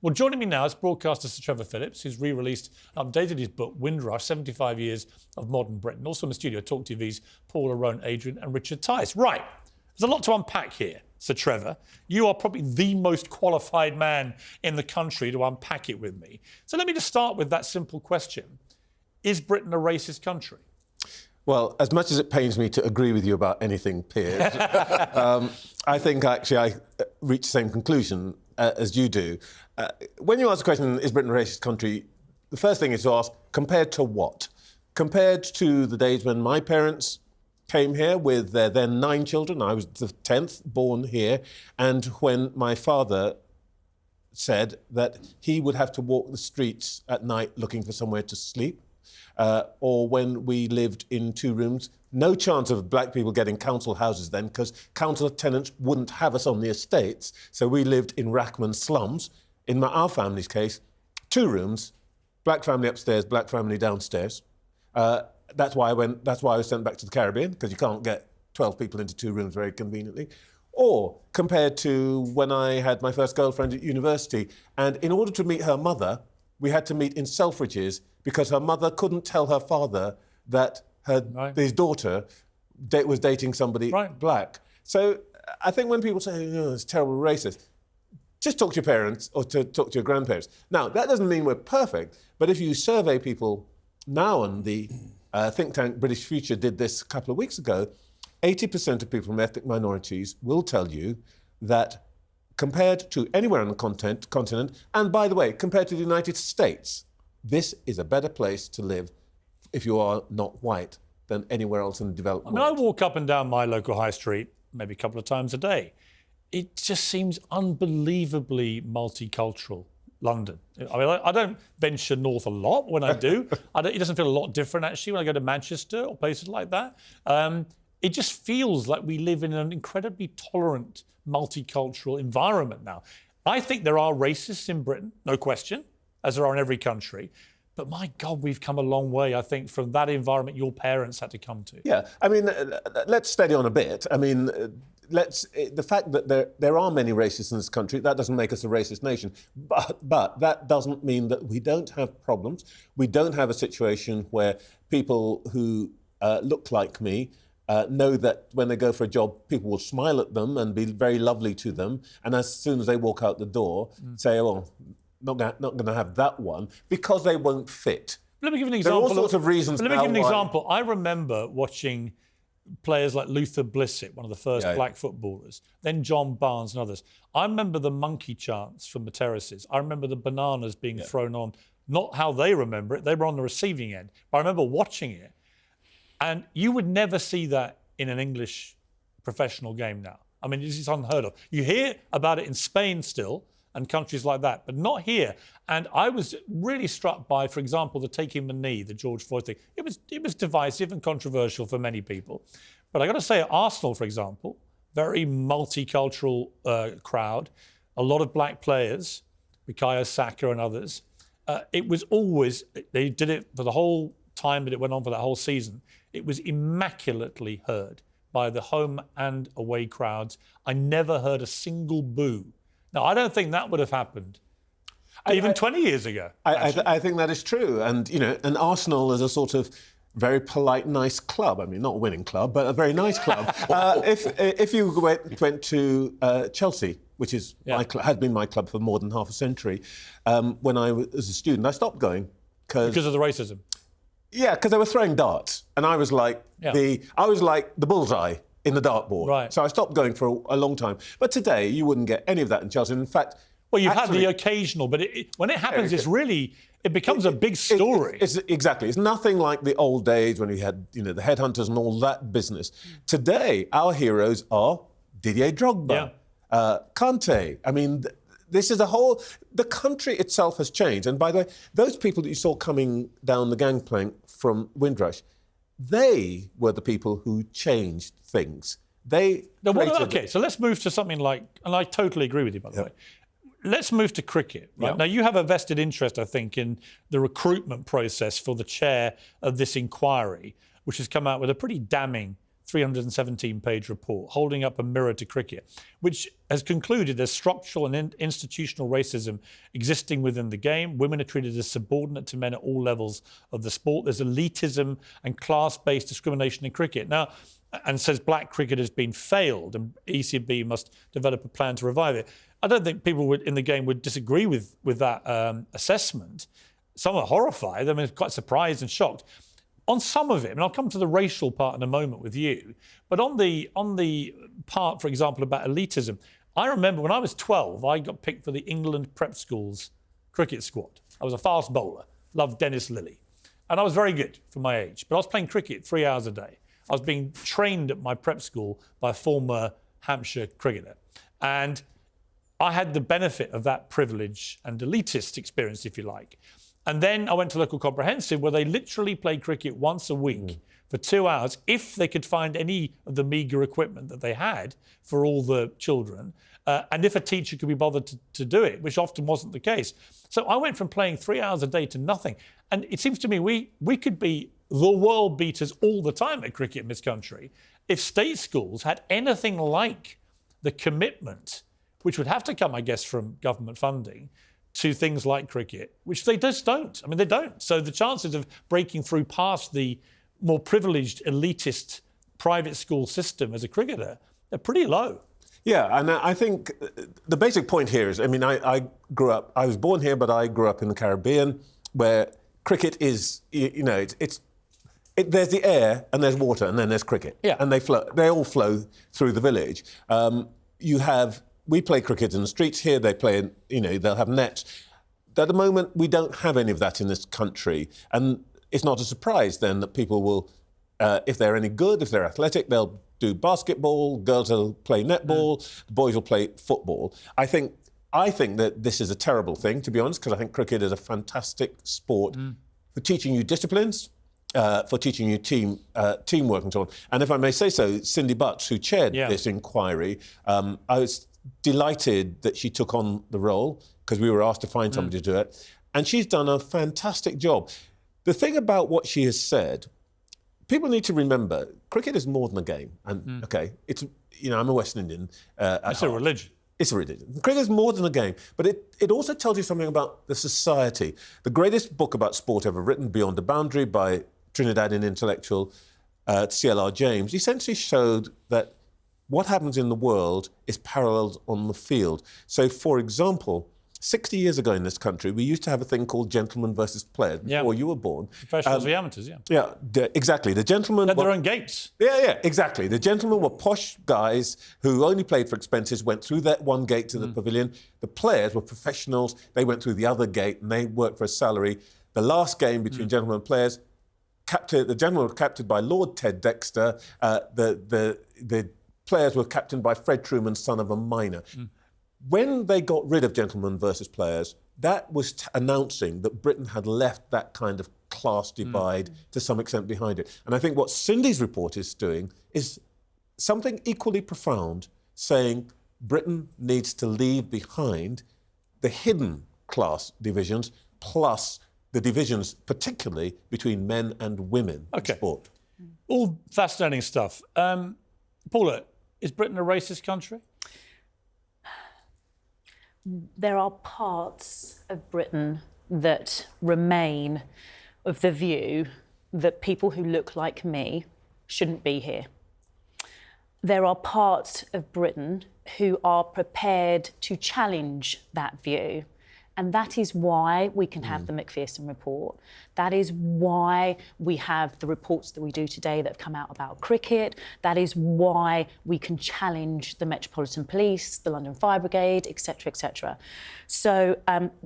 Well, joining me now is broadcaster Sir Trevor Phillips, who's re-released and updated his book, Windrush, 75 Years of Modern Britain. Also in the studio, TalkTV's Paula Rhone-Adrien and Richard Tice. Right, there's a lot to unpack here, Sir Trevor. You are probably the most qualified man in the country to unpack it with me. So let me just start with that simple question. Is Britain a racist country? Well, as much as it pains me to agree with you about anything, Piers, I think actually I reach the same conclusion as you do. When you ask the question, is Britain a racist country, the first thing is to ask, compared to what? Compared to the days when my parents came here with their then 9 children, I was the 10th born here, and when my father said that he would have to walk the streets at night looking for somewhere to sleep, or when we lived in 2 rooms, no chance of black people getting council houses then because council tenants wouldn't have us on the estates, so we lived in Rackman slums. In our family's case, 2 rooms, black family upstairs, black family downstairs. That's why I was sent back to the Caribbean, because you can't get 12 people into 2 rooms very conveniently. Or compared to when I had my first girlfriend at university, and in order to meet her mother, we had to meet in Selfridges because her mother couldn't tell her father that his daughter was dating somebody black. So I think when people say, it's terrible racist, just talk to your parents or to talk to your grandparents. Now, that doesn't mean we're perfect, but if you survey people now, and the think tank British Future did this a couple of weeks ago, 80% of people from ethnic minorities will tell you that compared to anywhere on the continent, and by the way, compared to the United States, this is a better place to live if you are not white than anywhere else in the developed world. I walk up and down my local high street maybe a couple of times a day. It just seems unbelievably multicultural, London. I mean, I don't venture north a lot. When I do, it doesn't feel a lot different, actually, when I go to Manchester or places like that. It just feels like we live in an incredibly tolerant, multicultural environment now. I think there are racists in Britain, no question, as there are in every country. But my God, we've come a long way, I think, from that environment your parents had to come to. Yeah, I mean, let's steady on a bit. I mean, the fact that there are many racists in this country, that doesn't make us a racist nation. But that doesn't mean that we don't have problems. We don't have a situation where people who look like me know that when they go for a job, people will smile at them and be very lovely to them. And as soon as they walk out the door, say, oh, not going to have that one, because they won't fit. Let me give you an example. There are all sorts of reasons. Let me give you an example. I remember watching players like Luther Blissett, one of the first black footballers, then John Barnes and others. I remember the monkey chants from the terraces. I remember the bananas being thrown on, not how they remember it, they were on the receiving end. But I remember watching it. And you would never see that in an English professional game now. I mean, this is unheard of. You hear about it in Spain still, and countries like that, but not here. And I was really struck by, for example, the taking the knee, the George Floyd thing. It was divisive and controversial for many people. But I got to say, at Arsenal, for example, very multicultural crowd, a lot of black players, Bukayo Saka and others. It was always, they did it for the whole time that it went on for that whole season. It was immaculately heard by the home and away crowds. I never heard a single boo. Now, I don't think that would have happened even 20 years ago. I think that is true. And, and Arsenal is a sort of very polite, nice club. I mean, not a winning club, but a very nice club. If you went to Chelsea, which is had been my club for more than half a century, when I was a student, I stopped going. Because of the racism? Yeah, because they were throwing darts. And I was like the bullseye in the dartboard. Right. So I stopped going for a long time. But today, you wouldn't get any of that in Chelsea. In fact... Well, you've had the occasional, but when it happens, it becomes a big story. Exactly. It's nothing like the old days when we had, the headhunters and all that business. Today, our heroes are Didier Drogba, Kante. I mean, this is the country itself has changed. And by the way, those people that you saw coming down the gangplank from Windrush, they were the people who changed things. Okay, so let's move to something like, and I totally agree with you, by the way. Let's move to cricket. Right? Now, you have a vested interest, I think, in the recruitment process for the chair of this inquiry, which has come out with a pretty damning 317-page report holding up a mirror to cricket, which has concluded there's structural and institutional racism existing within the game. Women are treated as subordinate to men at all levels of the sport. There's elitism and class-based discrimination in cricket. Now, and says black cricket has been failed and ECB must develop a plan to revive it. I don't think people in the game would disagree with that assessment. Some are horrified. I mean, quite surprised and shocked. On some of it, and I'll come to the racial part in a moment with you, but on the part, for example, about elitism, I remember when I was 12, I got picked for the England prep school's cricket squad. I was a fast bowler, loved Dennis Lillee, and I was very good for my age, but I was playing cricket 3 hours a day. I was being trained at my prep school by a former Hampshire cricketer, and I had the benefit of that privilege and elitist experience, if you like. And then I went to local comprehensive where they literally played cricket once a week for 2 hours if they could find any of the meagre equipment that they had for all the children and if a teacher could be bothered to do it, which often wasn't the case. So I went from playing 3 hours a day to nothing. And it seems to me we could be the world beaters all the time at cricket in this country if state schools had anything like the commitment, which would have to come, I guess, from government funding, to things like cricket, which they just don't. I mean, they don't. So the chances of breaking through past the more privileged, elitist private school system as a cricketer, they're pretty low. Yeah, and I think the basic point here is, I mean, I was born here, but I grew up in the Caribbean, where cricket is, there's the air and there's water and then there's cricket. Yeah. And they all flow through the village. We play cricket in the streets here. They play, they'll have nets. At the moment, we don't have any of that in this country. And it's not a surprise then that people will, if they're any good, if they're athletic, they'll do basketball, girls will play netball, the boys will play football. I think that this is a terrible thing, to be honest, because I think cricket is a fantastic sport for teaching you disciplines, for teaching you teamwork and so on. And if I may say so, Cindy Butts, who chaired this inquiry, I was delighted that she took on the role because we were asked to find somebody to do it. And she's done a fantastic job. The thing about what she has said, people need to remember, cricket is more than a game. And, OK, it's, I'm a West Indian. It's a religion. It's a religion. Cricket is more than a game, but it also tells you something about the society. The greatest book about sport ever written, Beyond the Boundary, by Trinidadian intellectual C.L.R. James, essentially showed that what happens in the world is paralleled on the field. So, for example, 60 years ago in this country, we used to have a thing called gentlemen versus players before you were born. Professionals and amateurs, exactly. The gentlemen had their own gates. Yeah, exactly. The gentlemen were posh guys who only played for expenses, went through that one gate to the pavilion. The players were professionals. They went through the other gate and they worked for a salary. The last game between gentlemen and players, the gentlemen were captained by Lord Ted Dexter. The players were captained by Fred Truman, son of a miner. When they got rid of gentlemen versus players, that was announcing that Britain had left that kind of class divide to some extent behind it. And I think what Cindy's report is doing is something equally profound, saying Britain needs to leave behind the hidden class divisions plus the divisions, particularly between men and women in sport. All fascinating stuff. Paula, is Britain a racist country? There are parts of Britain that remain of the view that people who look like me shouldn't be here. There are parts of Britain who are prepared to challenge that view. And that is why we can have the Macpherson report. That is why we have the reports that we do today that have come out about cricket. That is why we can challenge the Metropolitan Police, the London Fire Brigade, etc., etc. So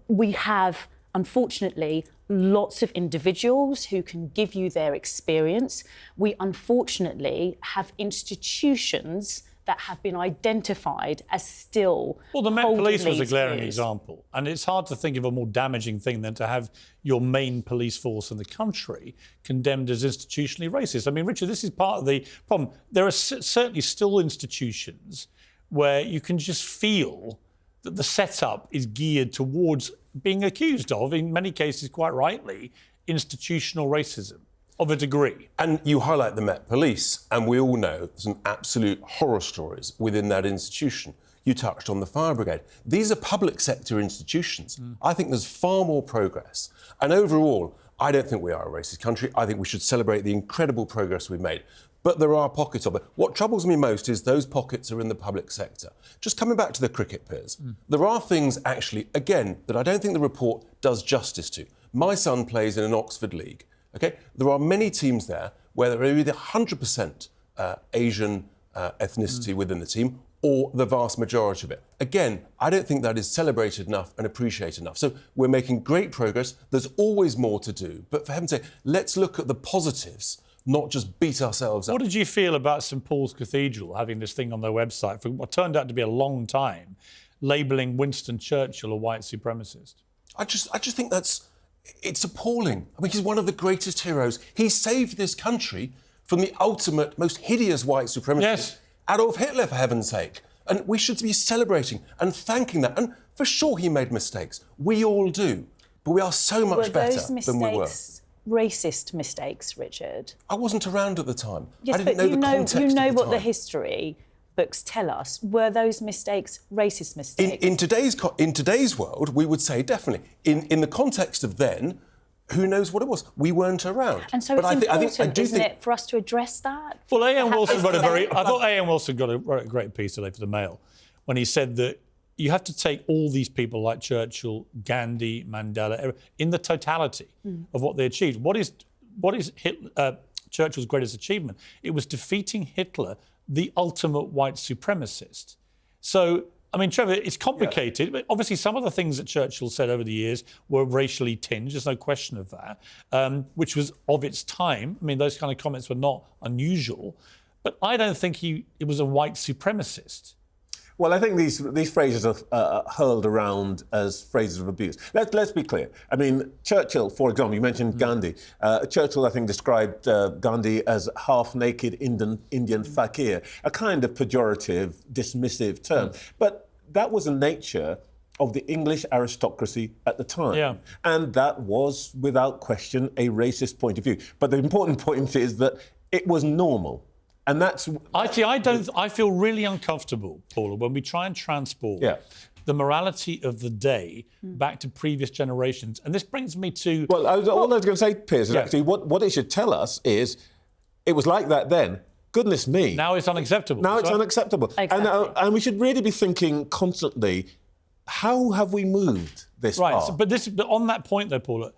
we have, unfortunately, lots of individuals who can give you their experience. We, unfortunately, have institutions that have been identified as still Well, the Met Police was a glaring example. And it's hard to think of a more damaging thing than to have your main police force in the country condemned as institutionally racist. I mean, Richard, this is part of the problem. There are certainly still institutions where you can just feel that the setup is geared towards being accused of, in many cases quite rightly, institutional racism. of a degree. And you highlight the Met Police, and we all know some absolute horror stories within that institution. You touched on the fire brigade. These are public sector institutions. I think there's far more progress. And overall, I don't think we are a racist country. I think we should celebrate the incredible progress we've made. But there are pockets of it. What troubles me most is those pockets are in the public sector. Just coming back to the cricket, Piers, there are things actually, again, that I don't think the report does justice to. My son plays in an Oxford league, OK? There are many teams there where there are either 100% Asian ethnicity within the team or the vast majority of it. Again, I don't think that is celebrated enough and appreciated enough. So we're making great progress. There's always more to do. But for heaven's sake, let's look at the positives, not just beat ourselves up. What did you feel about St Paul's Cathedral having this thing on their website for what turned out to be a long time, labelling Winston Churchill a white supremacist? I just think it's appalling. I mean, he's one of the greatest heroes. He saved this country from the ultimate, most hideous white supremacist. Yes. Adolf Hitler, for heaven's sake. And we should be celebrating and thanking that. And for sure he made mistakes. We all do. But we are so much better than we were. Racist mistakes, Richard? I wasn't around at the time. Yes, I didn't know the context you know at the what time. the history books tell us. Were those mistakes racist mistakes? In today's world, we would say definitely. In the context of then, who knows what it was? We weren't around. And so it's important, isn't it, for us to address that? Well, A.M. Wilson wrote I thought A.M. Wilson wrote a great piece today for the Mail when he said that you have to take all these people like Churchill, Gandhi, Mandela, in the totality of what they achieved. What is Churchill's greatest achievement? It was defeating Hitler, the ultimate white supremacist. So, I mean, Trevor, it's complicated, but obviously some of the things that Churchill said over the years were racially tinged, there's no question of that, which was of its time. I mean, those kind of comments were not unusual, but I don't think he was a white supremacist. Well, I think these phrases are hurled around as phrases of abuse. Let's be clear. I mean, Churchill, for example, you mentioned Gandhi. Churchill, I think, described Gandhi as half-naked Indian fakir, a kind of pejorative, dismissive term. But that was the nature of the English aristocracy at the time. Yeah. And that was, without question, a racist point of view. But the important point is that it was normal. And that's... Actually, I feel really uncomfortable, Paula, when we try and transport the morality of the day back to previous generations. And this brings me to... Well, all I was going to say, Piers, is actually what it should tell us is it was like that then. Goodness me. Now it's unacceptable. Now it's unacceptable. Exactly. And we should really be thinking constantly, how have we moved this far? Right, but on that point, though, Paula,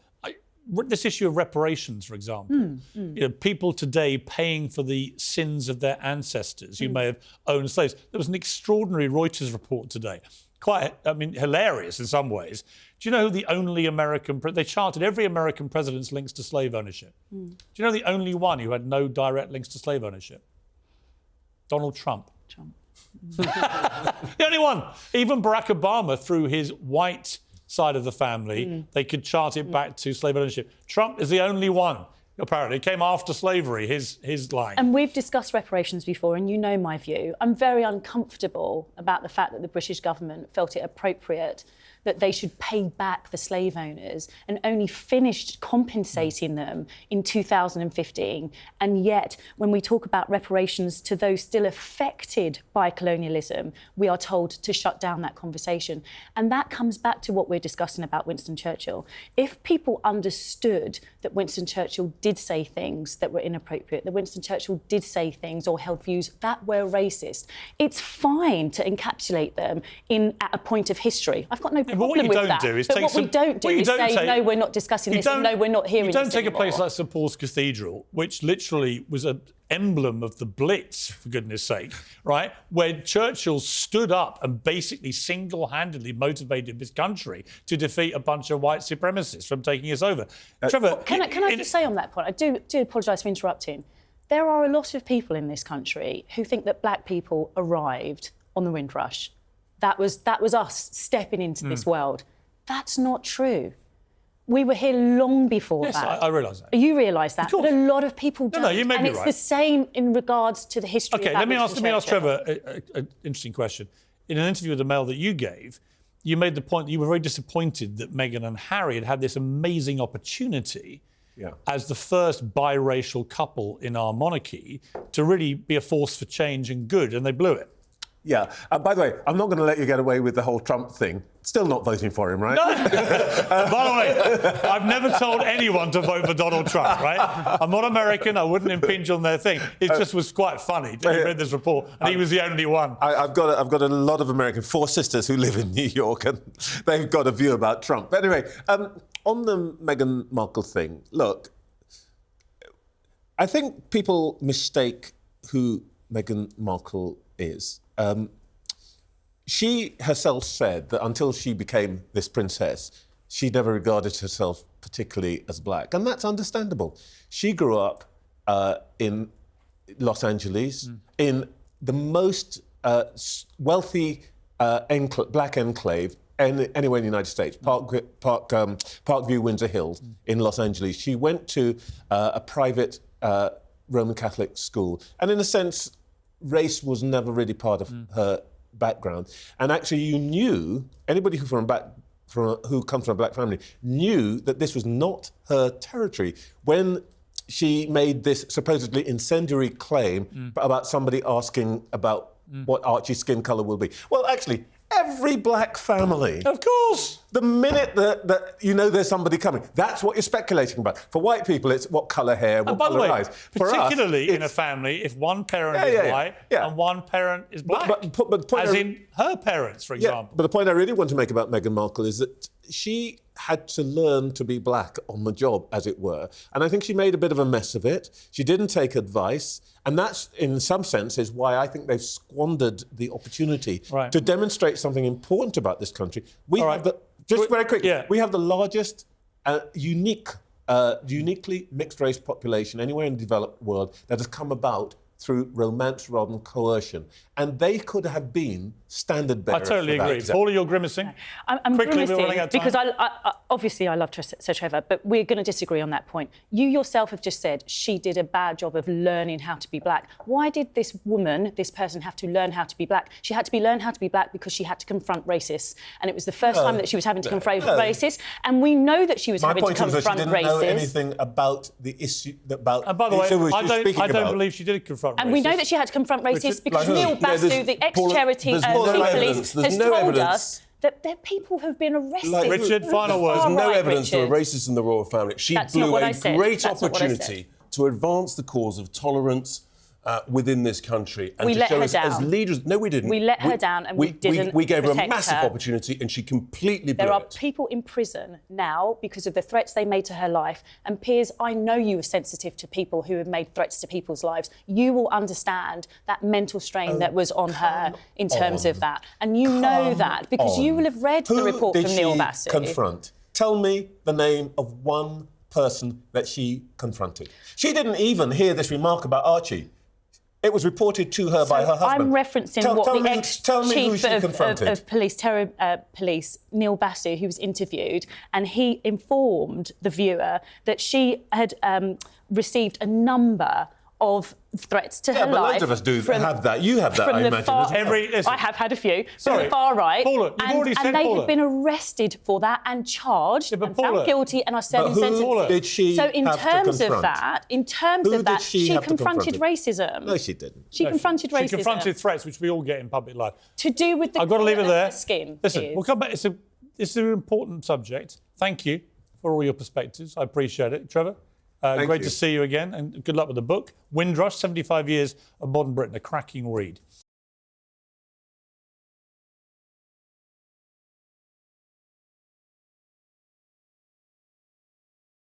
this issue of reparations, for example, you know, people today paying for the sins of their ancestors who may have owned slaves. There was an extraordinary Reuters report today, hilarious in some ways. Do you know who the only American... They charted every American president's links to slave ownership. Do you know the only one who had no direct links to slave ownership? Donald Trump. The only one. Even Barack Obama, through his white side of the family, they could chart it back to slave ownership. Trump is the only one, apparently. It came after slavery, his line. And we've discussed reparations before, and you know my view. I'm very uncomfortable about the fact that the British government felt it appropriate that they should pay back the slave owners and only finished compensating them in 2015. And yet, when we talk about reparations to those still affected by colonialism, we are told to shut down that conversation. And that comes back to what we're discussing about Winston Churchill. If people understood that Winston Churchill did say things that were inappropriate, that Winston Churchill did say things or held views that were racist, it's fine to encapsulate them at a point of history. I've got no problem with that. But what you don't do is take we don't do is say, no, we're not discussing this, and no, we're not hearing this You don't take anymore. a place like St Paul's Cathedral, which literally was an emblem of the Blitz, for goodness sake, right, where Churchill stood up and basically single-handedly motivated this country to defeat a bunch of white supremacists from taking us over. Trevor... Can I just say on that point, I do apologise for interrupting. There are a lot of people in this country who think that black people arrived on the Windrush. That was us stepping into this world. That's not true. We were here long before that. Yes, I realise that. You realise that, but a lot of people don't. No, you may be right. And it's the same in regards to the history of let me ask Trevor an interesting question. In an interview with the Mail that you gave, you made the point that you were very disappointed that Meghan and Harry had this amazing opportunity as the first biracial couple in our monarchy to really be a force for change and good, and they blew it. Yeah. By the way, I'm not going to let you get away with the whole Trump thing. Still not voting for him, right? No. By the way, I've never told anyone to vote for Donald Trump, right? I'm not American. I wouldn't impinge on their thing. It just was quite funny. I read this report, and he was the only one. I've got a lot of American, 4 sisters who live in New York, and they've got a view about Trump. But anyway, on the Meghan Markle thing, look, I think people mistake who Meghan Markle is. She herself said that until she became this princess, she never regarded herself particularly as black. And that's understandable. She grew up in Los Angeles, in the most wealthy black enclave anywhere in the United States, Parkview, Windsor Hills in Los Angeles. She went to a private Roman Catholic school. And in a sense, race was never really part of her background. And actually, you knew, anybody who comes from a black family knew that this was not her territory. When she made this supposedly incendiary claim about somebody asking about what Archie's skin colour will be. Well, actually, every black family. Of course. The minute that you know there's somebody coming, that's what you're speculating about. For white people, it's what colour hair, what colour eyes. Particularly in a family, if one parent is white and one parent is black, as in her parents, for example. But the point I really want to make about Meghan Markle is that she had to learn to be black on the job, as it were. And I think she made a bit of a mess of it. She didn't take advice. And that's, in some sense, is why I think they've squandered the opportunity to demonstrate something important about this country. We have very quickly, we have the largest uniquely mixed-race population anywhere in the developed world that has come about through romance rather than coercion. And they could have been standard bearers. I totally agree. Paula, you're grimacing. I'm grimacing because obviously I love Sir Trevor, but we're going to disagree on that point. You yourself have just said she did a bad job of learning how to be black. Why did this person have to learn how to be black? She had to learn how to be black because she had to confront racists. And it was the first time that she was having to confront racists. And we know that she was having to confront racists. My point was that she didn't know anything about the issue, about and by the way, I don't believe she did confront racists. And we know that she had to confront racists because Neil Basu, the ex-charity police, has told us that there are people who've been arrested. Richard, final words. There's no evidence there are racists in the royal family. She blew a great opportunity to advance the cause of tolerance within this country and to show us as leaders. No, we didn't. We let her down and we didn't. We gave her a massive opportunity and she completely blew it. There are people in prison now because of the threats they made to her life. And Piers, I know you are sensitive to people who have made threats to people's lives. You will understand that mental strain that was on her in terms of that. And you know that because you will have read the report from Neil Basu. Confront. Tell me the name of one person that she confronted. She didn't even hear this remark about Archie. It was reported to her by her husband. I'm referencing the ex-chief of police, Neil Basu, who was interviewed, and he informed the viewer that she had received a number of threats to her life. Yeah, but loads of us have that. You have that, I imagine. I have had a few. From the far right. Paula, you've already said Paula. And they have been arrested for that and charged and found guilty and are serving sentences. Did she so in terms of that, she confronted racism. No, she didn't. She confronted racism. She confronted threats, which we all get in public life. To do with the I've got to leave it there. Skin. Listen, we'll come back. It's an important subject. Thank you for all your perspectives. I appreciate it. Trevor? Great to see you again, and good luck with the book. Windrush, 75 Years of Modern Britain, a cracking read.